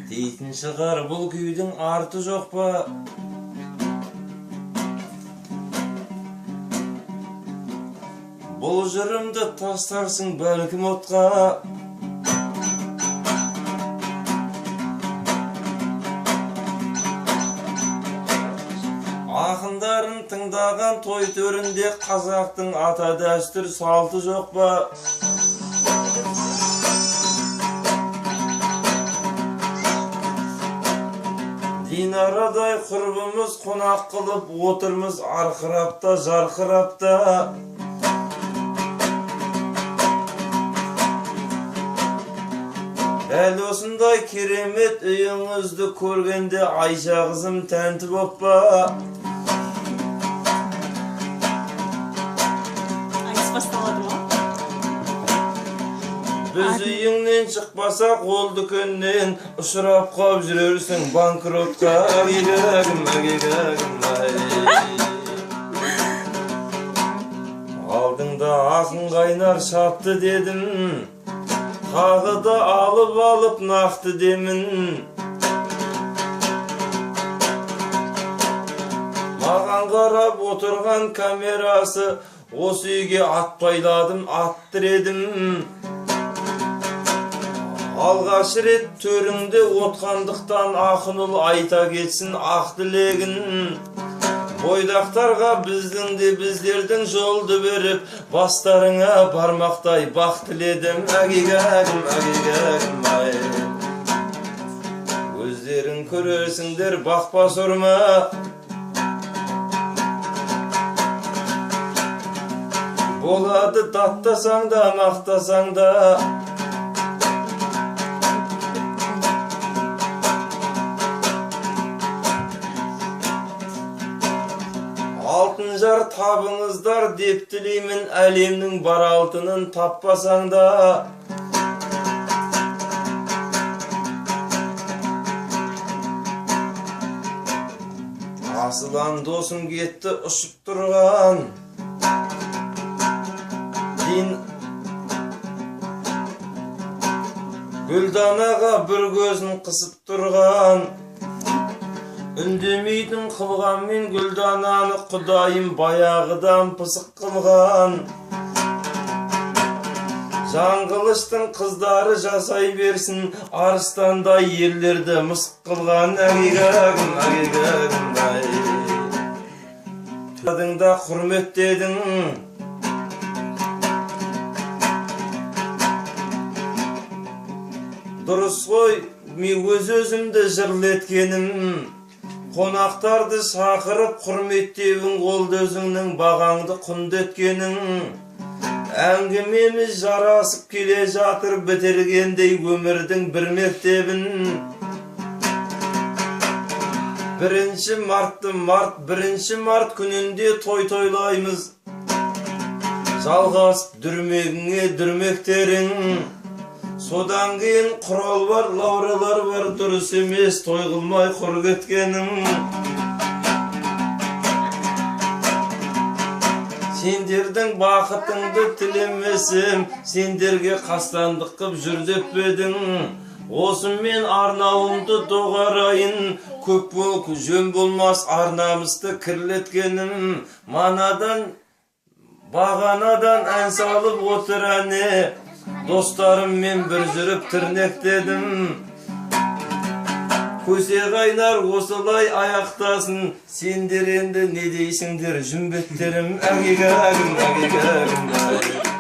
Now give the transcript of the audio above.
дейтін шығар бұл күйдің арты жоқ па? Бұл жырымды тастарсың бәлкім отқа. Ақындарын тыңдаған той төрінде қазақтың ата дәстүр салты жоқ па? Динарадай құрбымыз қонақ қылып отырмыз арқырапта, жарқырапта. Дәл осындай керемет үйіңізді көргенде Айша қызым тәнті боп па? Айс басталады ма? Біз үйіңнен шықпасақ ол дүкеннен ұшырап қап жүрерсің банкротқа. Агегагым, агегагым, ай. Алдыңда ақын қайнар шапты дедім, тағы да алып нақты демін. Маған қарап отырған камерасы, осы үйге ат байладым, ат тіредім. Алғаш рет төріңде отқандықтан ақын ұл айта кетсін ақ тілегін. Бойдақтарға біздің де біздердің жолды беріп, бастарыңа бармақтай бақ тіледім. Агегагым, агегагым, ай. Өздерің көрерсіңдер бақпа сұрма. Болады даттасаң да, мақтасаң да. Алтын жар табыңыздар деп тілеймін, әлемнің бар алтынын таппасаң да. Асылан досым кетті ұшып тұрған, Гүлданаға бір көзін қысып тұрған. Үндемейтін қылғанмен Гүлдананы құдайым баяғыдан пысық қылған. Жаңғылыштың қыздары жасай берсін, арыстандай ерлерді мысық қылған. Агегагым, агегагым, ай. Тадыңда құрметтедің, дұрыс қой, мен өз-өзімді жырлеткенім. Қонақтарды шақырып құрметтеуің, қолды өзіңнің бағаңды құндеткенің. Әңгімеміз жарасып келе жатыр, бітіргендей өмірдің бір мектебін. 1 март күнінде той тойлаймыз, жалғасып дүрмегіңе дүрмектерің. Содан кейін құрал бар, лауралар бар, дұрыс емес той қылмай құр кеткенің. Сендердің бақытыңды тілемесем, сендерге қастандық қып жүр деп бедің. Осымен арнауымды доғарайын, көп бол, жөн болмас арнамызды кірлеткенім. Манадан, бағанадан ән салып отыр әне, достарыммен бір жүріп тірнектедім. Көсе қайнар осылай аяқтасын, сендер енді не дейсіңдер жүмбеттерім. Агегагым, агегагым, ай.